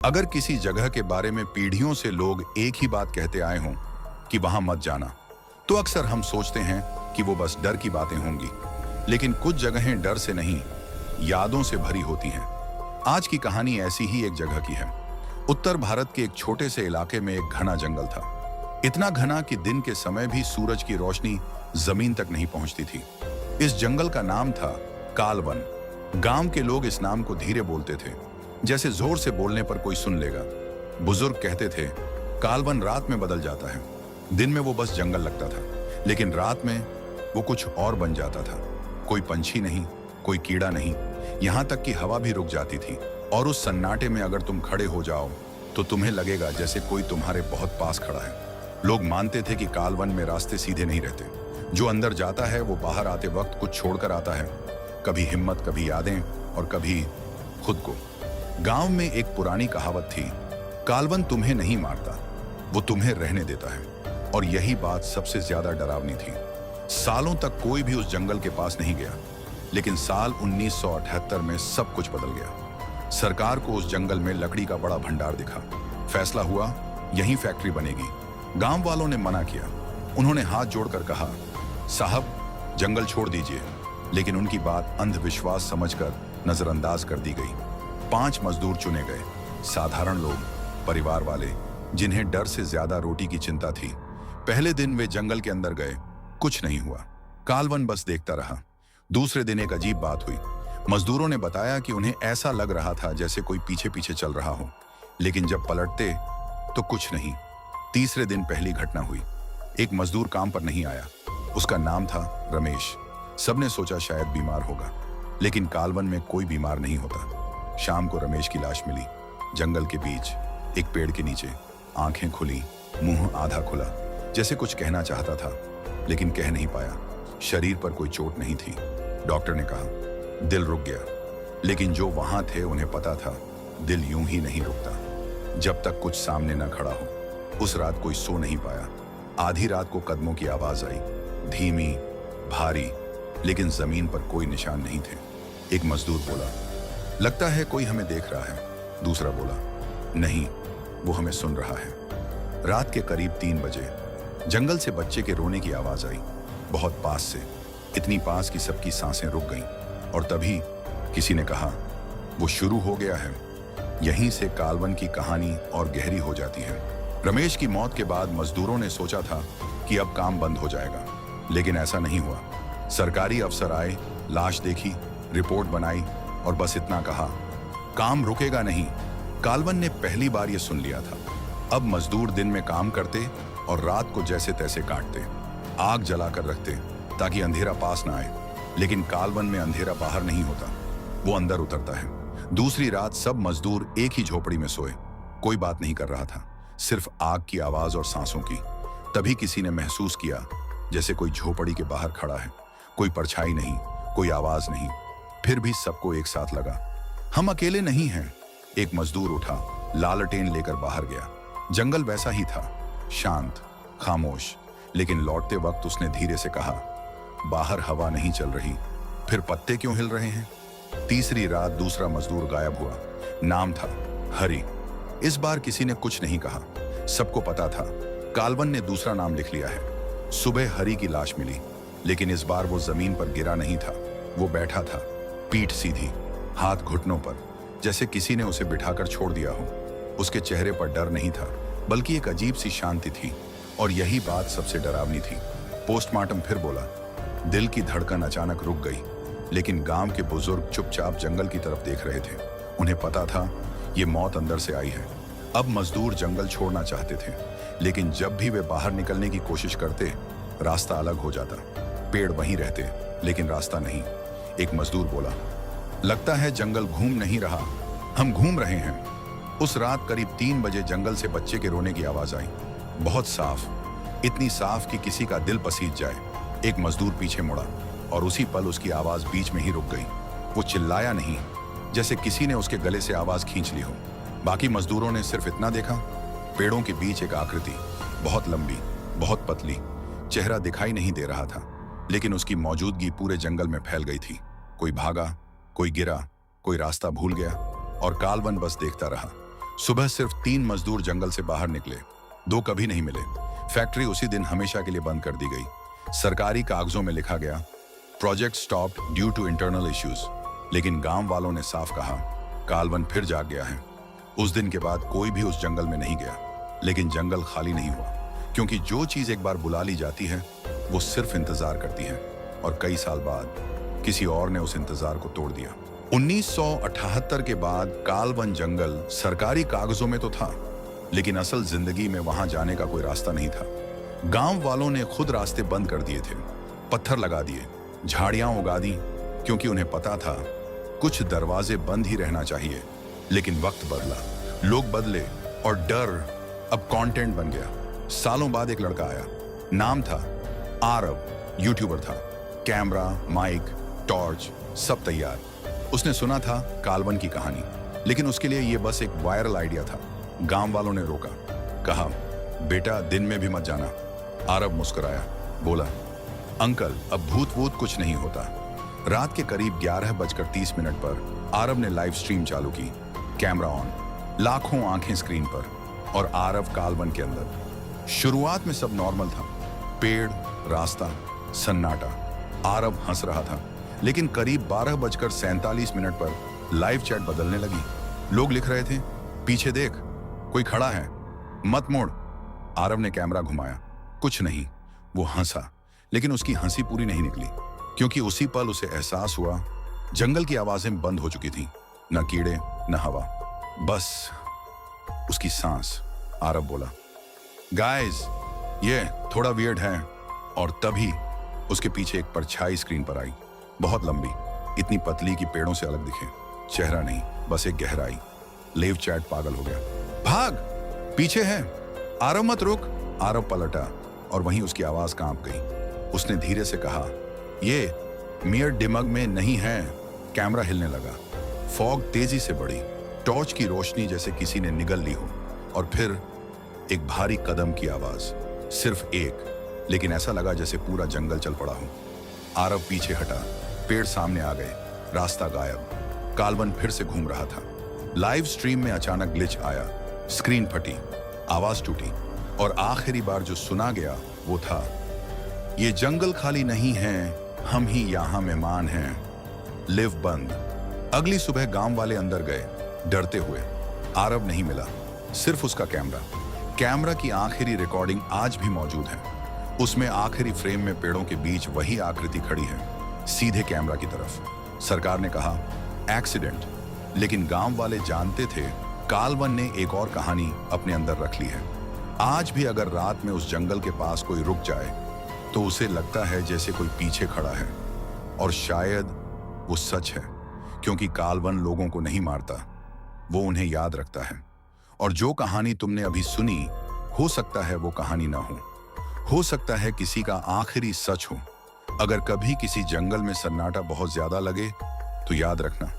अगर किसी जगह के बारे में पीढ़ियों से लोग एक ही बात कहते आए हों कि वहां मत जाना, तो अक्सर हम सोचते हैं कि वो बस डर की बातें होंगी। लेकिन कुछ जगहें डर से नहीं, यादों से भरी होती हैं। आज की कहानी ऐसी ही एक जगह की है। उत्तर भारत के एक छोटे से इलाके में एक घना जंगल था। इतना घना कि दिन के समय भी सूरज की रोशनी जमीन तक नहीं पहुंचती थी। इस जंगल का नाम था कालवन। गांव के लोग इस नाम को धीरे बोलते थे, जैसे जोर से बोलने पर कोई सुन लेगा। बुजुर्ग कहते थे, कालवन रात में बदल जाता है। दिन में वो बस जंगल लगता था, लेकिन रात में वो कुछ और बन जाता था। कोई पंछी नहीं, कोई कीड़ा नहीं, यहाँ तक कि हवा भी रुक जाती थी। और उस सन्नाटे में अगर तुम खड़े हो जाओ तो तुम्हें लगेगा जैसे कोई तुम्हारे बहुत पास खड़ा है। लोग मानते थे कि कालवन में रास्ते सीधे नहीं रहते। जो अंदर जाता है वो बाहर आते वक्त कुछ छोड़कर आता है, कभी हिम्मत, कभी यादें और कभी खुद को। गांव में एक पुरानी कहावत थी, कालवन तुम्हें नहीं मारता, वो तुम्हें रहने देता है। और यही बात सबसे ज्यादा डरावनी थी। सालों तक कोई भी उस जंगल के पास नहीं गया, लेकिन साल 1978 में सब कुछ बदल गया। सरकार को उस जंगल में लकड़ी का बड़ा भंडार दिखा। फैसला हुआ, यहीं फैक्ट्री बनेगी। गांव वालों ने मना किया। उन्होंने हाथ जोड़कर कहा, साहब जंगल छोड़ दीजिए। लेकिन उनकी बात अंधविश्वास समझकर नजरअंदाज कर दी गई। 5 मजदूर चुने गए, साधारण लोग, परिवार वाले, जिन्हें डर से ज्यादा रोटी की चिंता थी। पहले दिन वे जंगल के अंदर गए, कुछ नहीं हुआ। कालवन बस देखता रहा। दूसरे दिन एक अजीब बात हुई। मजदूरों ने बताया कि उन्हें ऐसा लग रहा था जैसे कोई पीछे पीछे चल रहा हो, लेकिन जब पलटते तो कुछ नहीं। तीसरे दिन पहली घटना हुई। एक मजदूर काम पर नहीं आया। उसका नाम था रमेश। सबने सोचा शायद बीमार होगा, लेकिन कालवन में कोई बीमार नहीं होता। शाम को रमेश की लाश मिली, जंगल के बीच एक पेड़ के नीचे। आंखें खुली, मुंह आधा खुला, जैसे कुछ कहना चाहता था लेकिन कह नहीं पाया। शरीर पर कोई चोट नहीं थी। डॉक्टर ने कहा दिल रुक गया, लेकिन जो वहां थे उन्हें पता था दिल यूं ही नहीं रुकता जब तक कुछ सामने न खड़ा हो। उस रात कोई सो नहीं पाया। आधी रात को कदमों की आवाज आई, धीमी, भारी, लेकिन जमीन पर कोई निशान नहीं थे। एक मजदूर बोला, लगता है कोई हमें देख रहा है। दूसरा बोला, नहीं, वो हमें सुन रहा है। रात के करीब 3 बजे जंगल से बच्चे के रोने की आवाज आई, बहुत पास से, इतनी पास कि सबकी सांसें रुक गईं। और तभी किसी ने कहा, वो शुरू हो गया है। यहीं से कालवन की कहानी और गहरी हो जाती है। रमेश की मौत के बाद मजदूरों ने सोचा था कि अब काम बंद हो जाएगा, लेकिन ऐसा नहीं हुआ। सरकारी अफसर आए, लाश देखी, रिपोर्ट बनाई और बस इतना कहा, काम रुकेगा नहीं। कालवन ने पहली बार यह सुन लिया था। अब मजदूर दिन में काम करते और रात को जैसे तैसे काटते, आग जलाकर रखते ताकि अंधेरा पास ना आए। लेकिन कालवन में अंधेरा बाहर नहीं होता, वो अंदर उतरता है। दूसरी रात सब मजदूर एक ही झोपड़ी में सोए। कोई बात नहीं कर रहा था, सिर्फ आग की आवाज और सांसों की। तभी किसी ने महसूस किया जैसे कोई झोपड़ी के बाहर खड़ा है। कोई परछाई नहीं, कोई आवाज नहीं। फिर भी सबको एक साथ लगा, हम अकेले नहीं हैं। एक मजदूर उठा, लालटेन लेकर बाहर गया। जंगल वैसा ही था, शांत, खामोश। लेकिन लौटते वक्त उसने धीरे से कहा, बाहर हवा नहीं चल रही, फिर पत्ते क्यों हिल रहे हैं? तीसरी रात दूसरा मजदूर गायब हुआ। नाम था हरी। इस बार किसी ने कुछ नहीं कहा। सबको पता था कालवन ने दूसरा नाम लिख लिया है। सुबह हरी की लाश मिली, लेकिन इस बार वो जमीन पर गिरा नहीं था। वो बैठा था, पीठ सीधी, हाथ घुटनों पर, जैसे किसी ने उसे बिठाकर छोड़ दिया हो। उसके चेहरे पर डर नहीं था, बल्कि एक अजीब सी शांति थी। और यही बात सबसे डरावनी थी। पोस्टमार्टम फिर बोला। दिल की धड़कन अचानक रुक गई, लेकिन गांव के बुजुर्ग चुपचाप जंगल की तरफ देख रहे थे। उन्हें पता था ये मौत अंदर से आई है। अब मजदूर जंगल छोड़ना चाहते थे, लेकिन जब भी वे बाहर निकलने की कोशिश करते, रास्ता अलग हो जाता। पेड़ वहीं रहते, लेकिन रास्ता नहीं। एक मजदूर बोला, लगता है जंगल घूम नहीं रहा, हम घूम रहे हैं। उस रात करीब 3 बजे जंगल से बच्चे के रोने की आवाज आई, बहुत साफ, इतनी साफ कि किसी का दिल पसीज जाए। एक मजदूर पीछे मुड़ा और उसी पल उसकी आवाज बीच में ही रुक गई। वो चिल्लाया नहीं, जैसे किसी ने उसके गले से आवाज खींच ली हो। बाकी मजदूरों ने सिर्फ इतना देखा, पेड़ों के बीच एक आकृति, बहुत लंबी, बहुत पतली। चेहरा दिखाई नहीं दे रहा था, लेकिन उसकी मौजूदगी पूरे जंगल में फैल गई थी। कोई भागा, कोई गिरा, कोई रास्ता भूल गया और कालवन बस देखता रहा। सुबह सिर्फ 3 मजदूर जंगल से बाहर निकले, 2 कभी नहीं मिले। फैक्ट्री उसी दिन हमेशा के लिए बंद कर दी गई। सरकारी कागजों में लिखा गया, project stopped due to internal issues. लेकिन गांव वालों ने साफ कहा, कालवन फिर जाग गया है। उस दिन के बाद कोई भी उस जंगल में नहीं गया। लेकिन जंगल खाली नहीं हुआ, क्योंकि जो चीज एक बार बुला ली जाती है वो सिर्फ इंतजार करती है। और कई साल बाद किसी और ने उस इंतजार को तोड़ दिया। 1978 के बाद कालवन जंगल सरकारी कागजों में तो था, लेकिन असल जिंदगी में वहां जाने का कोई रास्ता नहीं था। गांव वालों ने खुद रास्ते बंद कर दिए थे, पत्थर लगा दिए, झाड़ियां उगा दी, क्योंकि उन्हें पता था कुछ दरवाजे बंद ही रहना चाहिए। लेकिन वक्त बदला, लोग बदले और डर अब कंटेंट बन गया। सालों बाद एक लड़का आया, नाम था आरव। यूट्यूबर था, कैमरा, माइक, टॉर्च सब तैयार। उसने सुना था कालवन की कहानी, लेकिन उसके लिए यह बस एक वायरल आइडिया था। गांव वालों ने रोका, कहा, बेटा दिन में भी मत जाना। आरव मुस्कुराया, बोला, अंकल अब भूत वूत कुछ नहीं होता। रात के करीब 11:30 पर आरव ने लाइव स्ट्रीम चालू की, कैमरा ऑन, लाखों आंखें स्क्रीन पर और आरव कालवन के अंदर। शुरुआत में सब नॉर्मल था, पेड़, रास्ता, सन्नाटा। आरव हंस रहा था, लेकिन करीब 12:47 पर लाइव चैट बदलने लगी। लोग लिख रहे थे, पीछे देख, कोई खड़ा है, मत मोड़। आरव ने कैमरा घुमाया, कुछ नहीं। वो हंसा, लेकिन उसकी हंसी पूरी नहीं निकली, क्योंकि उसी पल उसे एहसास हुआ जंगल की आवाजें बंद हो चुकी थी। न कीड़े, न हवा, बस उसकी सांस। आरव बोला, गाइस ये थोड़ा वियर्ड है। और तभी उसके पीछे एक परछाई स्क्रीन पर आई, बहुत लंबी, इतनी पतली कि पेड़ों से अलग दिखे। चेहरा नहीं, बस एक गहराई। लाइव चैट पागल हो गया, भाग, पीछे है, आरव मत रुक। आरव पलटा और वहीं उसकी आवाज कांप गई। उसने धीरे से कहा, ये मियर दिमाग में नहीं है। कैमरा हिलने लगा, फॉग तेजी से बढ़ी, टॉर्च की रोशनी जैसे किसी ने निगल ली हो। और फिर एक भारी कदम की आवाज, सिर्फ एक, लेकिन ऐसा लगा जैसे पूरा जंगल चल पड़ा हो। आरव पीछे हटा, पेड़ सामने आ गए, रास्ता गायब। कालवन फिर से घूम रहा था। लाइव स्ट्रीम में अचानक ग्लिच आया, स्क्रीन फटी, आवाज टूटी और आखिरी बार जो सुना गया वो था, ये जंगल खाली नहीं है, हम ही यहां मेहमान हैं। लिव बंद। अगली सुबह गांव वाले अंदर गए, डरते हुए। आरव नहीं मिला, सिर्फ उसका कैमरा। कैमरा की आखिरी रिकॉर्डिंग आज भी मौजूद है। उसमें आखिरी फ्रेम में पेड़ों के बीच वही आकृति खड़ी है, सीधे कैमरा की तरफ। सरकार ने कहा एक्सीडेंट, लेकिन गांव वाले जानते थे कालवन ने एक और कहानी अपने अंदर रख ली है। आज भी अगर रात में उस जंगल के पास कोई रुक जाए तो उसे लगता है जैसे कोई पीछे खड़ा है। और शायद वो सच है, क्योंकि कालवन लोगों को नहीं मारता, वो उन्हें याद रखता है। और जो कहानी तुमने अभी सुनी, हो सकता है वो कहानी ना हो सकता है किसी का आखिरी सच हो। अगर कभी किसी जंगल में सन्नाटा बहुत ज्यादा लगे तो याद रखना,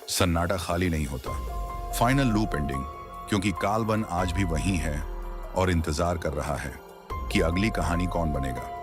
सन्नाटा खाली नहीं होता। फाइनल लूप एंडिंग, क्योंकि कालवन आज भी वहीं है और इंतजार कर रहा है कि अगली कहानी कौन बनेगा।